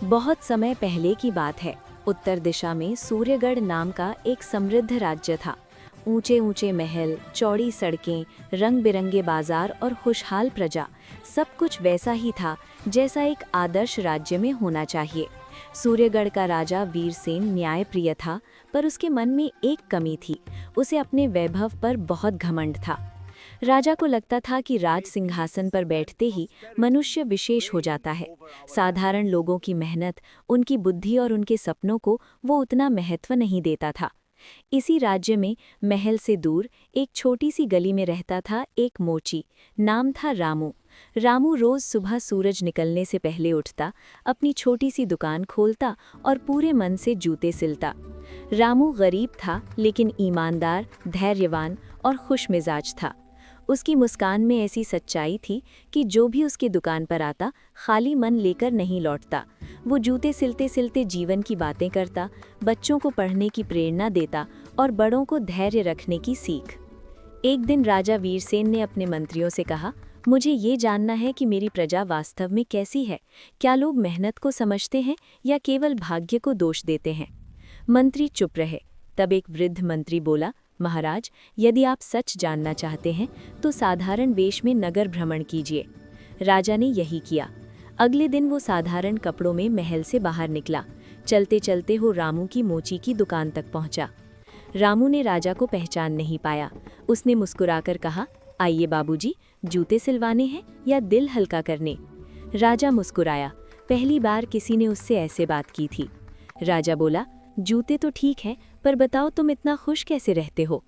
बहुत समय पहले की बात है। उत्तर दिशा में सूर्यगढ़ नाम का एक समृद्ध राज्य था। ऊंचे ऊंचे महल, चौड़ी सड़कें, रंग बिरंगे बाजार और खुशहाल प्रजा, सब कुछ वैसा ही था जैसा एक आदर्श राज्य में होना चाहिए। सूर्यगढ़ का राजा वीरसेन न्यायप्रिय था, पर उसके मन में एक कमी थी। उसे अपने वैभव पर बहुत घमंड था। राजा को लगता था कि राज सिंहासन पर बैठते ही मनुष्य विशेष हो जाता है। साधारण लोगों की मेहनत, उनकी बुद्धि और उनके सपनों को वो उतना महत्व नहीं देता था। इसी राज्य में महल से दूर एक छोटी सी गली में रहता था एक मोची। नाम था रामू। रामू रोज सुबह सूरज निकलने से पहले उठता, अपनी छोटी सी दुकान खोलता और पूरे मन से जूते सिलता। रामू गरीब था, लेकिन ईमानदार, धैर्यवान और खुशमिजाज था। उसकी मुस्कान में ऐसी सच्चाई थी कि जो भी उसकी दुकान पर आता, खाली मन लेकर नहीं लौटता। वो जूते सिलते सिलते जीवन की बातें करता, बच्चों को पढ़ने की प्रेरणा देता और बड़ों को धैर्य रखने की सीख। एक दिन राजा वीरसेन ने अपने मंत्रियों से कहा, मुझे ये जानना है कि मेरी प्रजा वास्तव में कैसी है। क्या लोग मेहनत को समझते हैं या केवल भाग्य को दोष देते हैं? मंत्री चुप रहे। तब एक वृद्ध मंत्री बोला, महाराज, यदि आप सच जानना चाहते हैं तो साधारण वेश में नगर भ्रमण कीजिए। राजा ने यही किया। अगले दिन वो साधारण कपड़ों में महल से बाहर निकला। चलते चलते वो रामू की मोची की दुकान तक पहुंचा। रामू ने राजा को पहचान नहीं पाया। उसने मुस्कुराकर कहा, आइए बाबूजी, जूते सिलवाने हैं या दिल हल्का करने? राजा मुस्कुराया। पहली बार किसी ने उससे ऐसे बात की थी। राजा बोला, जूते तो ठीक हैं, पर बताओ तुम इतना खुश कैसे रहते हो?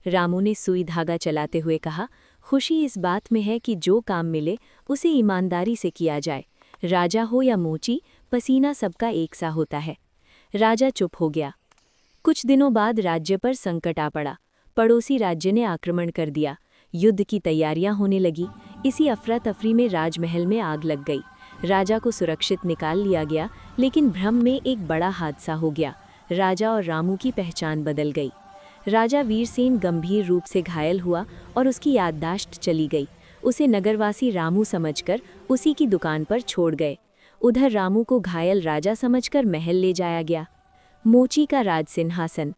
रामू ने सुई धागा चलाते हुए कहा, खुशी इस बात में है कि जो काम मिले उसे ईमानदारी से किया जाए। राजा हो या मोची, पसीना सबका एक सा होता है। राजा चुप हो गया। कुछ दिनों बाद राज्य पर संकट आ पड़ा। पड़ोसी राज्य ने आक्रमण कर दिया। युद्ध की तैयारियां होने लगी। इसी अफरा तफरी में राजमहल में आग लग गई। राजा को सुरक्षित निकाल लिया गया, लेकिन भ्रम में एक बड़ा हादसा हो गया। राजा और रामू की पहचान बदल गई। राजा वीरसेन गंभीर रूप से घायल हुआ और उसकी याददाश्त चली गई। उसे नगरवासी रामू समझकर उसी की दुकान पर छोड़ गए। उधर रामू को घायल राजा समझकर महल ले जाया गया। मोची का राज सिंहासन।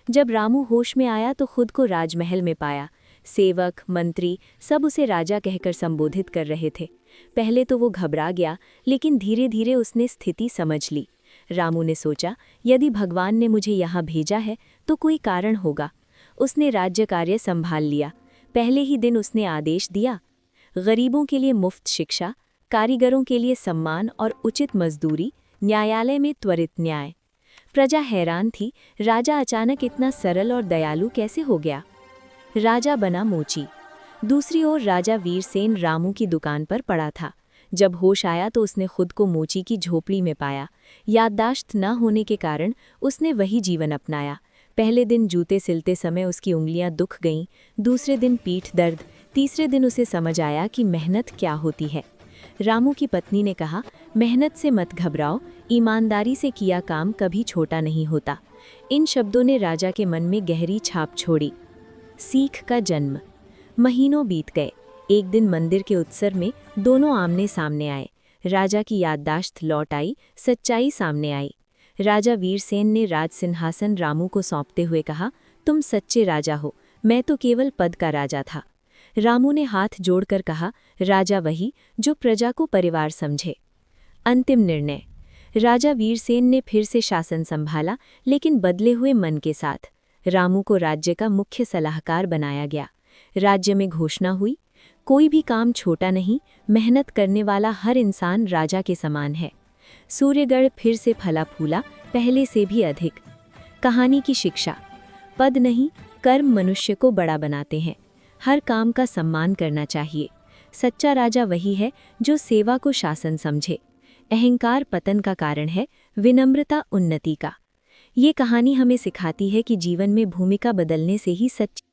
जब रामू होश में आया तो खुद को राजमहल में पाया। सेवक, मंत्री सब उसे राजा कहकर संबोधित कर रहे थे। पहले तो वो घबरा गया, लेकिन धीरे धीरे उसने स्थिति समझ ली। रामू ने सोचा, यदि भगवान ने मुझे यहाँ भेजा है तो कोई कारण होगा। उसने राज्य कार्य संभाल लिया। पहले ही दिन उसने आदेश दिया, गरीबों के लिए मुफ्त शिक्षा, कारीगरों के लिए सम्मान और उचित मजदूरी, न्यायालय में त्वरित न्याय। प्रजा हैरान थी, राजा अचानक इतना सरल और दयालु कैसे हो गया? राजा बना मोची। दूसरी ओर राजा वीरसेन रामू की दुकान पर पड़ा था। जब होश आया तो उसने खुद को मोची की झोपड़ी में पाया। याददाश्त न होने के कारण उसने वही जीवन अपनाया। पहले दिन जूते सिलते समय उसकी उंगलियां दुख गईं, दूसरे दिन पीठ दर्द, तीसरे दिन उसे समझ आया कि मेहनत क्या होती है। रामू की पत्नी ने कहा, मेहनत से मत घबराओ, ईमानदारी से किया काम कभी छोटा नहीं होता। इन शब्दों ने राजा के मन में गहरी छाप छोड़ी। सीख का जन्म। महीनों बीत गए। एक दिन मंदिर के उत्सव में दोनों आमने सामने आए। राजा की याददाश्त लौट आई, सच्चाई सामने आई। राजा वीरसेन ने राज सिंहासन रामू को सौंपते हुए कहा, तुम सच्चे राजा हो, मैं तो केवल पद का राजा था। रामू ने हाथ जोड़कर कहा, राजा वही जो प्रजा को परिवार समझे। अंतिम निर्णय। राजा वीरसेन ने फिर से शासन संभाला, लेकिन बदले हुए मन के साथ। रामू को राज्य का मुख्य सलाहकार बनाया गया। राज्य में घोषणा हुई, कोई भी काम छोटा नहीं, मेहनत करने वाला हर इंसान राजा के समान है। सूर्यगढ़ फिर से फला फूला, पहले से भी अधिक। कहानी की शिक्षा। पद नहीं, कर्म मनुष्य को बड़ा बनाते हैं। हर काम का सम्मान करना चाहिए। सच्चा राजा वही है जो सेवा को शासन समझे। अहंकार पतन का कारण है, विनम्रता उन्नति का। ये कहानी हमें सिखाती है कि जीवन में भूमिका बदलने से ही सच्ची